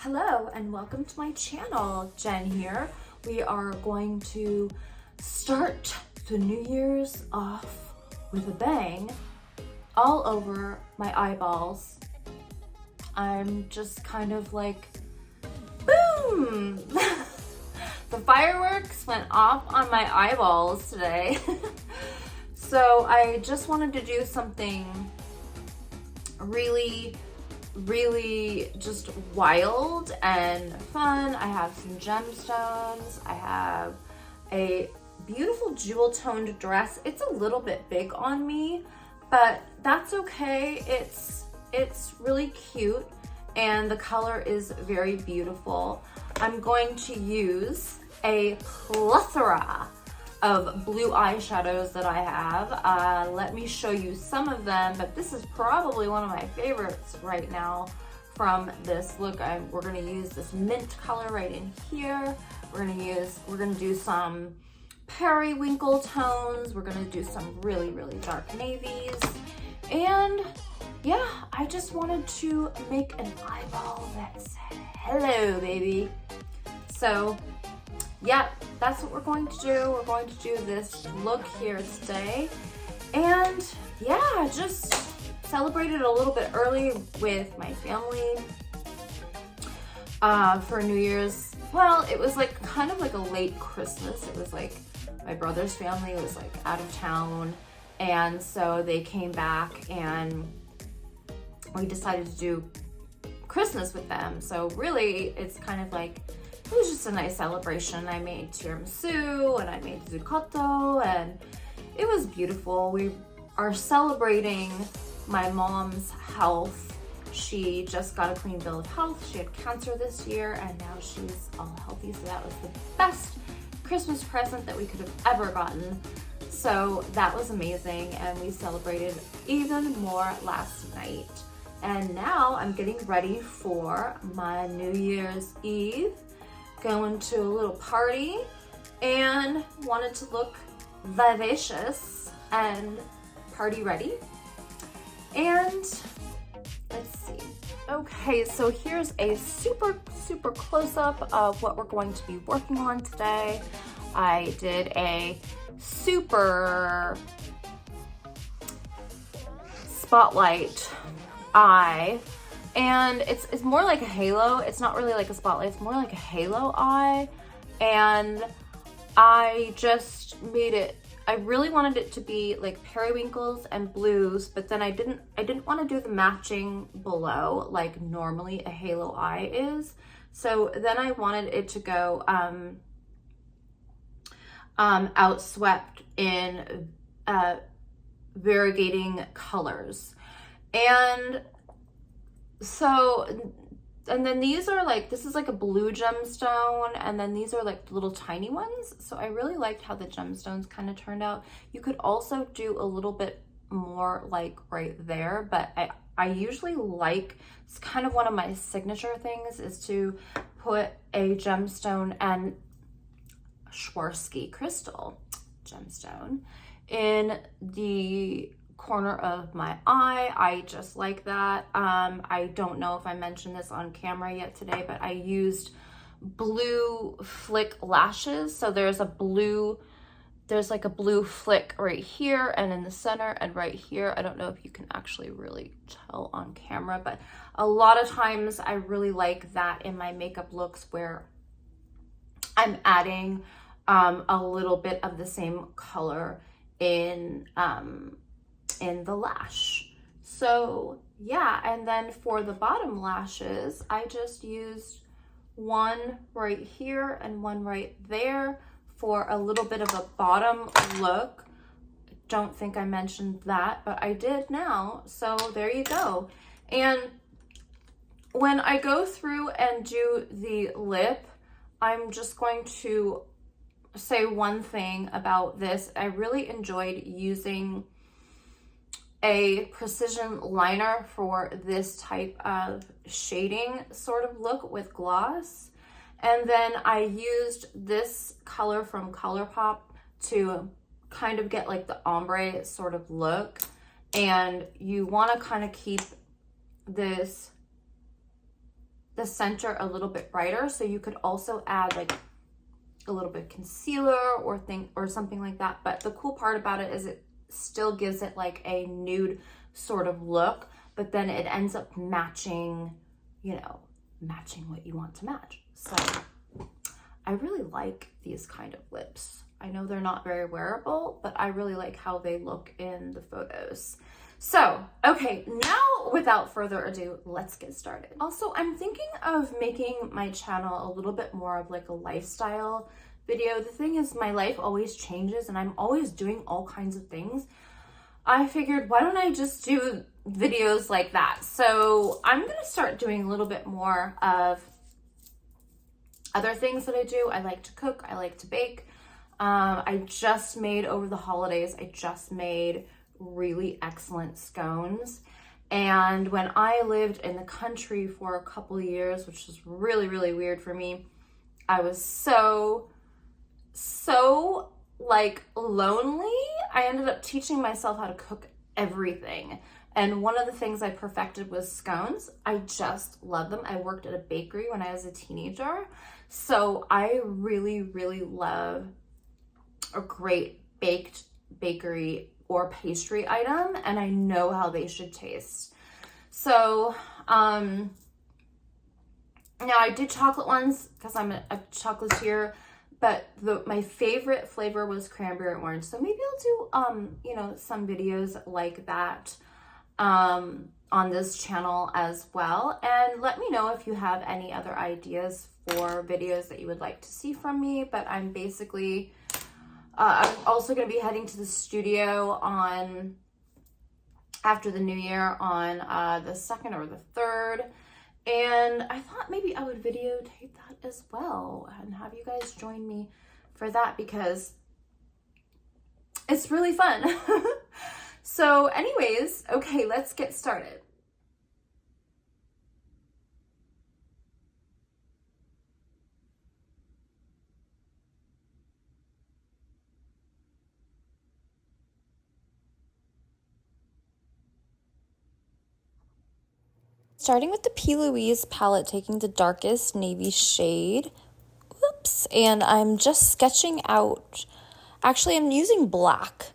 Hello and welcome to my channel. Jen here. We are going to start the New Year's off with a bang all over my eyeballs. I'm just kind of like, boom! The fireworks went off on my eyeballs today. So I just wanted to do something really just wild and fun. I have some gemstones. I have a beautiful jewel toned dress. It's a little bit big on me, but that's okay. It's really cute and the color is very beautiful. I'm going to use a plethora of blue eyeshadows that I have. Let me show you some of them, but this is probably one of my favorites right now from this look. We're gonna use this mint color right in here. We're gonna do some periwinkle tones. We're gonna do some really dark navies. And yeah, I just wanted to make an eyeball that said, hello, baby. So yeah, that's what we're going to do. We're going to do this look here today. And yeah, just celebrated a little bit early with my family for New Year's. Well, it was like kind of like a late Christmas. It was like my brother's family was like out of town. And so they came back and we decided to do Christmas with them. So really it's kind of like, it was just a nice celebration. I made tiramisu and I made zucchotto and it was beautiful. We are celebrating my mom's health. She just got a clean bill of health. She had cancer this year and now she's all healthy. So that was the best Christmas present that we could have ever gotten. So that was amazing and we celebrated even more last night. And now I'm getting ready for my New Year's Eve. Going to a little party and wanted to look vivacious and party ready. And let's see. Okay, so here's a super close-up of what we're going to be working on today. I did a super spotlight eye. And it's more like a halo. It's not really like a spotlight. It's more like a halo eye. And I just made it, I really wanted it to be like periwinkles and blues, but then I didn't want to do the matching below like normally a halo eye is. So then I wanted it to go outswept in variegating colors. And so, and then these are like, this is like a blue gemstone, and then these are like little tiny ones. So I really liked how the gemstones kind of turned out. You could also do a little bit more like right there, but I usually like, it's kind of one of my signature things is to put a gemstone and Swarovski crystal gemstone in the corner of my eye. I just like that. I don't know if I mentioned this on camera yet today, but I used blue flick lashes. So there's like a blue flick right here and in the center and right here. I don't know if you can actually really tell on camera, but a lot of times I really like that in my makeup looks where I'm adding a little bit of the same color in the lash. So yeah, and then for the bottom lashes, I just used one right here and one right there for a little bit of a bottom look. I don't think I mentioned that, but I did now. So there you go. And when I go through and do the lip, I'm just going to say one thing about this. I really enjoyed using a precision liner for this type of shading sort of look with gloss. And then I used this color from ColourPop to kind of get like the ombre sort of look. And you want to kind of keep this the center a little bit brighter. So you could also add like a little bit of concealer or something like that. But the cool part about it is it still gives it like a nude sort of look, but then it ends up matching, you know, matching what you want to match. So I really like these kind of lips. I know they're not very wearable, but I really like how they look in the photos. So, okay, now without further ado, let's get started. Also, I'm thinking of making my channel a little bit more of like a lifestyle video. The thing is, my life always changes and I'm always doing all kinds of things. I figured, why don't I just do videos like that? So I'm gonna start doing a little bit more of other things that I do. I like to cook, I like to bake. I just made, over the holidays, I just made really excellent scones. And when I lived in the country for a couple of years, which was really, really weird for me, I was so like lonely. I ended up teaching myself how to cook everything. And one of the things I perfected was scones. I just love them. I worked at a bakery when I was a teenager. So I really, really love a great baked bakery or pastry item, and I know how they should taste. So now I did chocolate ones because I'm a chocolatier, but my favorite flavor was cranberry orange. So maybe I'll do you know, some videos like that on this channel as well. And let me know if you have any other ideas for videos that you would like to see from me. But I'm basically I'm also going to be heading to the studio on after the new year on the 2nd or the 3rd. And I thought maybe I would videotape that as well and have you guys join me for that because it's really fun. So anyways, okay, let's get started. Starting with the P. Louise palette, taking the darkest navy shade. Whoops. And I'm just sketching out. Actually, I'm using black.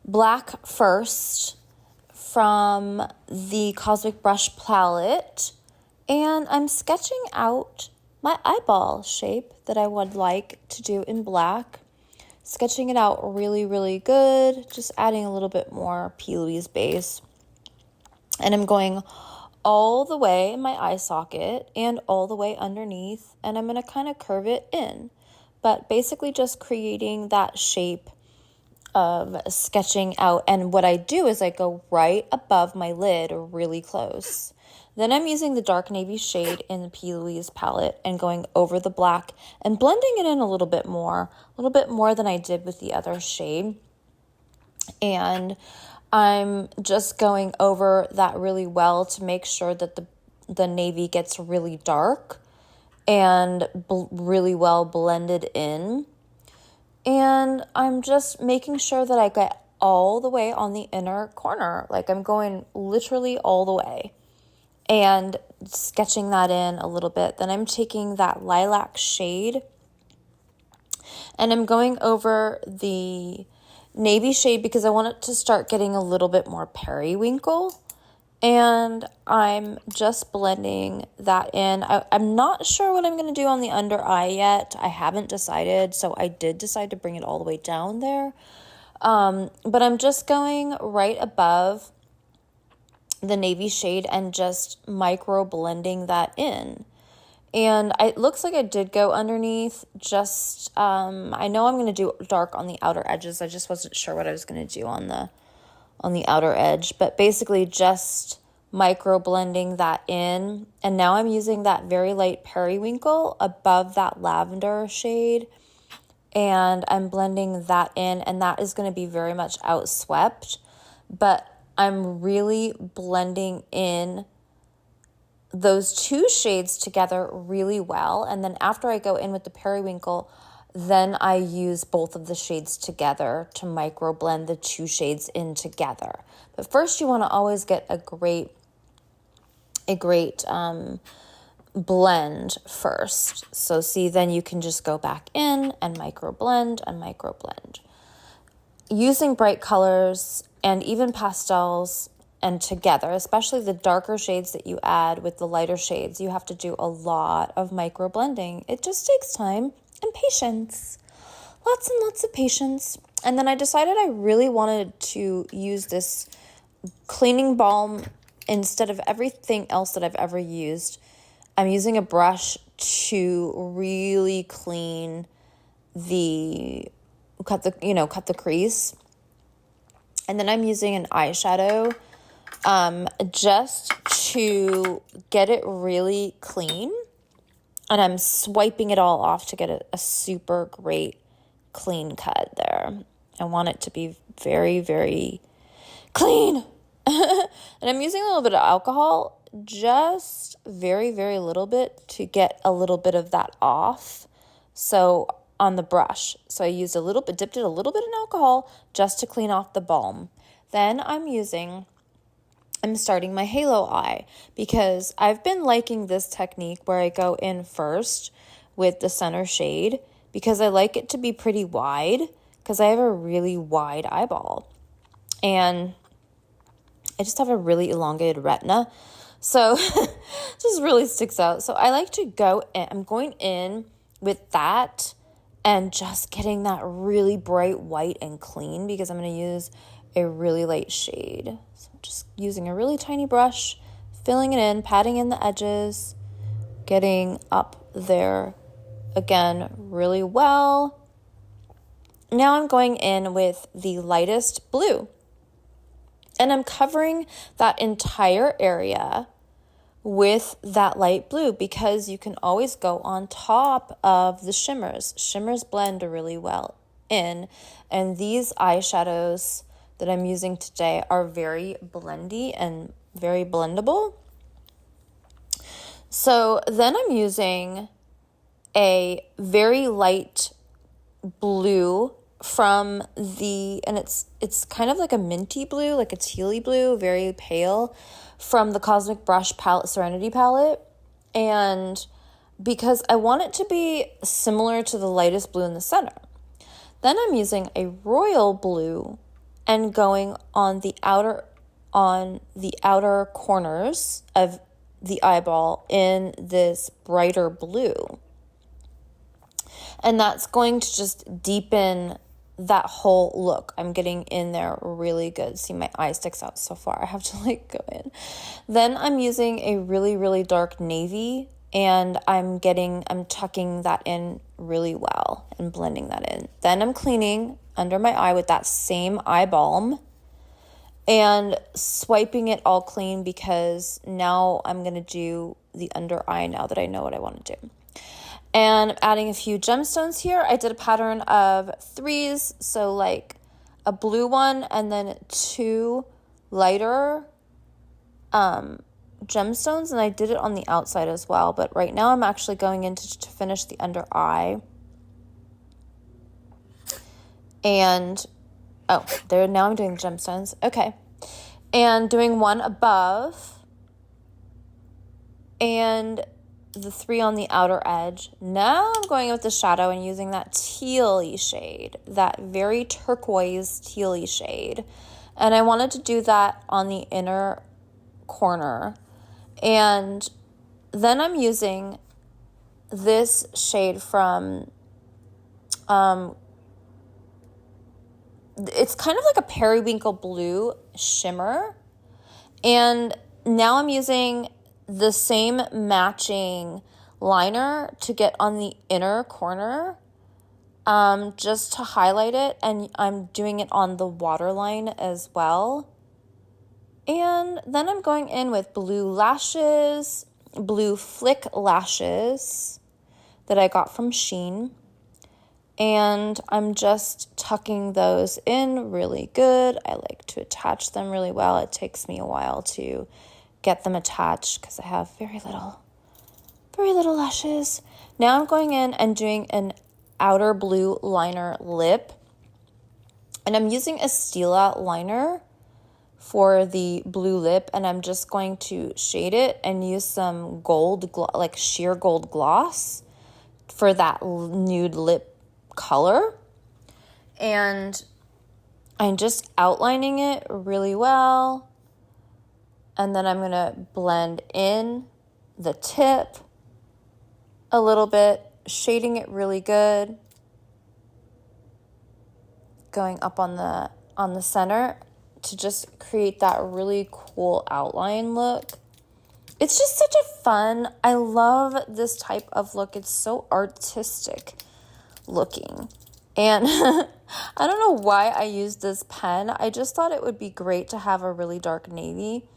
Black first from the Cosmic Brush palette. And I'm sketching out my eyeball shape that I would like to do in black. Sketching it out really, really good. Just adding a little bit more P. Louise base. And I'm going all the way in my eye socket and all the way underneath, and I'm going to kind of curve it in, but basically just creating that shape of sketching out. And what I do is I go right above my lid really close. Then I'm using the dark navy shade in the P. Louise palette and going over the black and blending it in a little bit more than I did with the other shade. And I'm just going over that really well to make sure that the navy gets really dark and really well blended in. And I'm just making sure that I get all the way on the inner corner. Like I'm going literally all the way and sketching that in a little bit. Then I'm taking that lilac shade and I'm going over the navy shade because I want it to start getting a little bit more periwinkle, and I'm just blending that in. I'm not sure what I'm going to do on the under eye yet. I haven't decided, so I did decide to bring it all the way down there, but I'm just going right above the navy shade and just micro blending that in. And it looks like I did go underneath. Just I know I'm going to do dark on the outer edges. I just wasn't sure what I was going to do on the outer edge, but basically just micro blending that in. And now I'm using that very light periwinkle above that lavender shade, and I'm blending that in, and that is going to be very much outswept, but I'm really blending in those two shades together really well. And then after I go in with the periwinkle, then I use both of the shades together to micro blend the two shades in together. But first you want to always get a great blend first. So see, then you can just go back in and micro blend and micro blend. Using bright colors and even pastels and together, especially the darker shades that you add with the lighter shades, you have to do a lot of micro blending. It just takes time and patience. Lots and lots of patience. And then I decided I really wanted to use this cleaning balm instead of everything else that I've ever used. I'm using a brush to really clean cut the crease. And then I'm using an eyeshadow just to get it really clean. And I'm swiping it all off to get a super great clean cut there. I want it to be very, very clean. And I'm using a little bit of alcohol, just very, very little bit to get a little bit of that off. So on the brush. So I used dipped it a little bit in alcohol just to clean off the balm. Then I'm starting my halo eye because I've been liking this technique where I go in first with the center shade because I like it to be pretty wide because I have a really wide eyeball and I just have a really elongated retina. So it just really sticks out. So I like to go in, I'm going in with that and just getting that really bright white and clean because I'm going to use a really light shade. So I'm just using a really tiny brush, filling it in, patting in the edges, getting up there again really well. Now I'm going in with the lightest blue. And I'm covering that entire area with that light blue because you can always go on top of the shimmers. Shimmers blend really well in. And these eyeshadows that I'm using today are very blendy and very blendable. So then I'm using a very light blue from and it's kind of like a minty blue, like a tealy blue, very pale, from the Cosmic Brush palette, Serenity palette. And because I want it to be similar to the lightest blue in the center. Then I'm using a royal blue and going on the outer corners of the eyeball in this brighter blue. And that's going to just deepen that whole look. I'm getting in there really good. See, my eye sticks out so far. I have to go in. Then I'm using a really, really dark navy and I'm tucking that in really well and blending that in. Then I'm cleaning under my eye with that same eye balm and swiping it all clean because now I'm going to do the under eye now that I know what I want to do. And adding a few gemstones here. I did a pattern of 3s, so like a blue one and then 2 lighter gemstones, and I did it on the outside as well. But right now I'm actually going in to finish the under eye. And, now I'm doing gemstones. Okay. And doing one above and the 3 on the outer edge. Now I'm going with the shadow and using that tealy shade, that very turquoise tealy shade. And I wanted to do that on the inner corner. And then I'm using this shade from, it's kind of like a periwinkle blue shimmer. And now I'm using the same matching liner to get on the inner corner, just to highlight it. And I'm doing it on the waterline as well. And then I'm going in with blue lashes, blue flick lashes that I got from Shein. And I'm just tucking those in really good. I like to attach them really well. It takes me a while to get them attached because I have very little lashes. Now I'm going in and doing an outer blue liner lip. And I'm using a Stila liner for the blue lip, and I'm just going to shade it and use some gold, like sheer gold gloss for that nude lip color. And I'm just outlining it really well. And then I'm going to blend in the tip a little bit, shading it really good. Going up on the center to just create that really cool outline look. It's just such a fun, I love this type of look. It's so artistic looking. And I don't know why I used this pen. I just thought it would be great to have a really dark navy.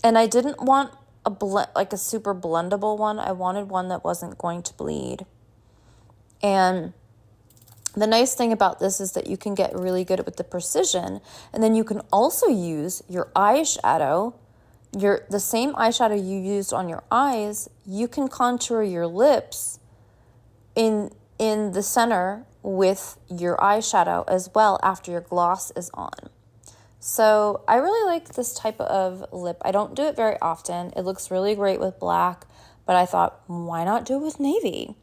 And I didn't want like a super blendable one. I wanted one that wasn't going to bleed. And the nice thing about this is that you can get really good with the precision, and then you can also use your eyeshadow, the same eyeshadow you used on your eyes. You can contour your lips in the center with your eyeshadow as well after your gloss is on. So I really like this type of lip. I don't do it very often. It looks really great with black, but I thought, why not do it with navy?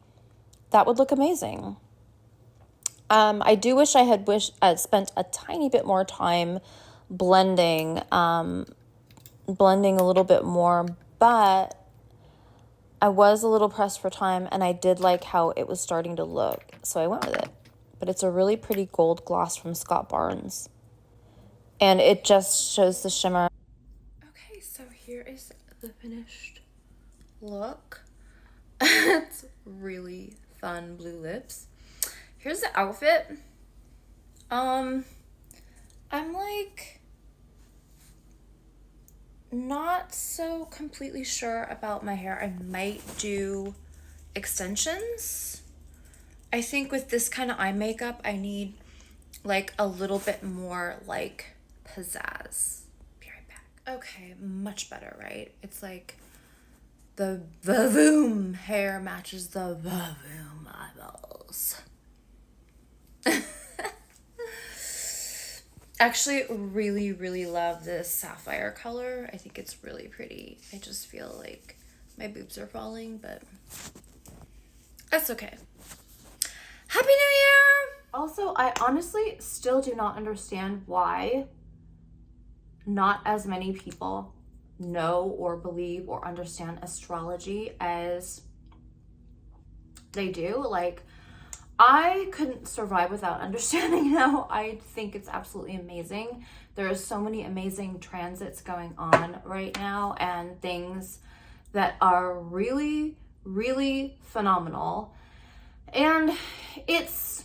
That would look amazing. I do wish I had spent a tiny bit more time blending a little bit more, but I was a little pressed for time, and I did like how it was starting to look, so I went with it. But it's a really pretty gold gloss from Scott Barnes, and it just shows the shimmer. Okay, so here is the finished look. It's really fun blue lips. Here's the outfit. I'm like not so completely sure about my hair. I might do extensions. I think with this kind of eye makeup, I need like a little bit more like pizzazz. Be right back. Okay, much better, right? It's like the VavavaBlue hair matches the VavavaBlue eyeballs. Actually, really, really love this sapphire color. I think it's really pretty. I just feel like my boobs are falling, but that's okay. Happy New Year! Also, I honestly still do not understand why not as many people know or believe or understand astrology as they do. Like, I couldn't survive without understanding now. I think it's absolutely amazing. There are so many amazing transits going on right now and things that are really, really phenomenal. And it's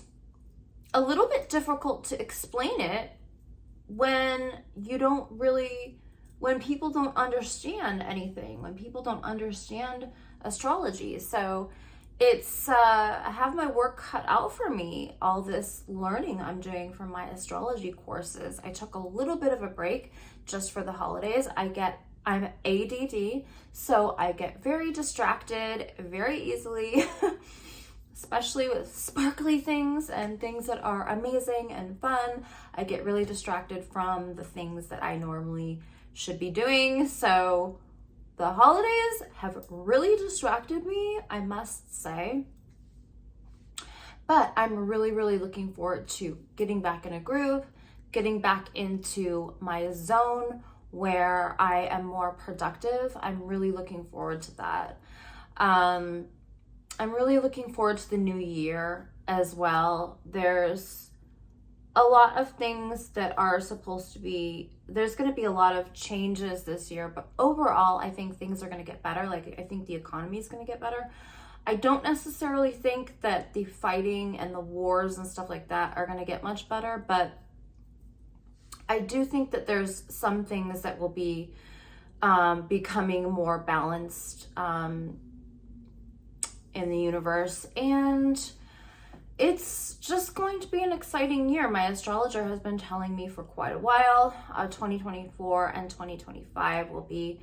a little bit difficult to explain it when people don't understand anything, when people don't understand astrology. So it's, I have my work cut out for me, all this learning I'm doing from my astrology courses. I took a little bit of a break just for the holidays. I'm ADD, so I get very distracted very easily, especially with sparkly things and things that are amazing and fun. I get really distracted from the things that I normally should be doing. So the holidays have really distracted me, I must say. But I'm really, really looking forward to getting back in a groove, getting back into my zone where I am more productive. I'm really looking forward to that. I'm really looking forward to the new year as well. There's a lot of things that are supposed to be, there's going to be a lot of changes this year, but overall, I think things are going to get better. Like, I think the economy is going to get better. I don't necessarily think that the fighting and the wars and stuff like that are going to get much better, but I do think that there's some things that will be becoming more balanced in the universe, and it's just going to be an exciting year. My astrologer has been telling me for quite a while, 2024 and 2025 will be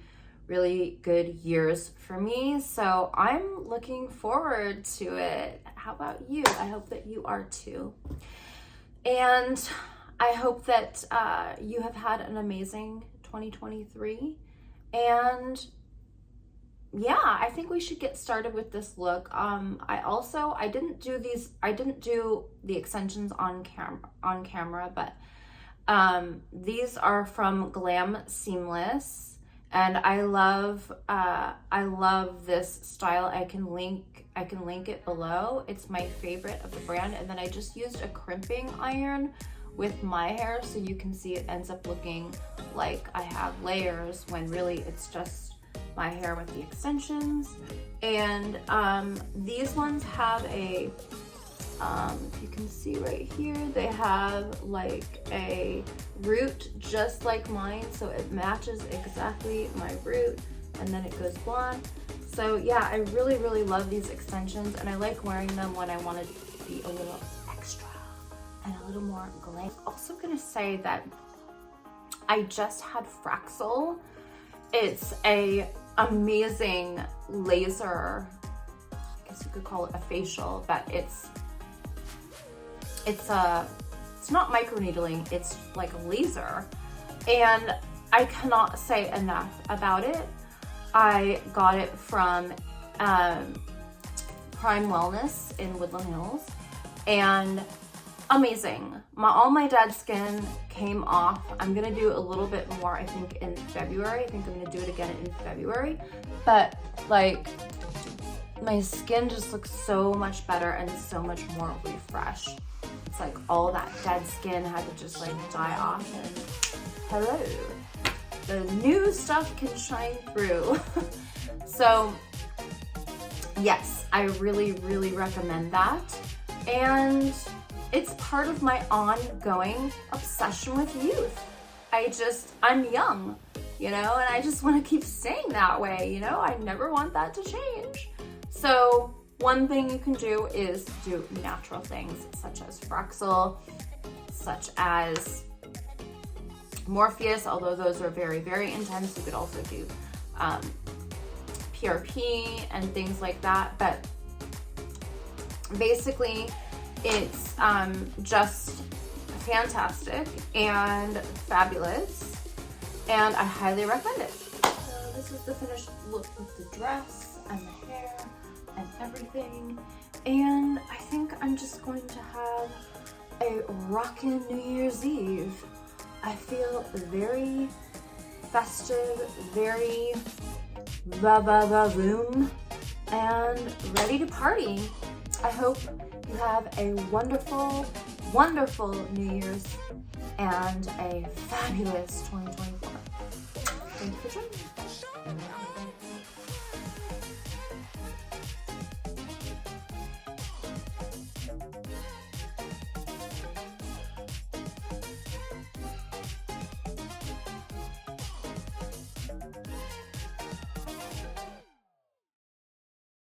really good years for me. So I'm looking forward to it. How about you? I hope that you are too. And I hope that you have had an amazing 2023. And yeah, I think we should get started with this look. I didn't do the extensions on camera, but these are from Glam Seamless, and I love this style. I can link it below. It's my favorite of the brand. And then I just used a crimping iron with my hair, so you can see it ends up looking like I have layers when really it's just my hair with the extensions. And these ones have a you can see right here, they have like a root just like mine, so it matches exactly my root, and then it goes blonde. So yeah, I really love these extensions, and I like wearing them when I want to be a little extra and a little more glam. Also gonna say that I just had Fraxel. It's a amazing laser, I guess you could call it a facial, but it's not microneedling, it's like a laser, and I cannot say enough about it. I got it from Prime Wellness in Woodland Hills, and amazing. All my dead skin came off. I'm gonna do a little bit more, I think, in February. I think I'm gonna do it again in February, but like my skin just looks so much better and so much more refreshed. It's like all that dead skin had to just like die off, and hello, the new stuff can shine through. So yes, I really recommend that, and it's part of my ongoing obsession with youth. I'm young, you know, and I just want to keep staying that way, you know. I never want that to change. So one thing you can do is do natural things such as Fraxel, such as Morpheus, although those are very intense. You could also do PRP and things like that. But basically, it's just fantastic and fabulous, and I highly recommend it. So this is the finished look with the dress and the hair and everything, and I think I'm just going to have a rockin' New Year's Eve. I feel very festive, very VavavaBlue, and ready to party. I hope you have a wonderful New Year's and a fabulous 2024. Thank you for joining me.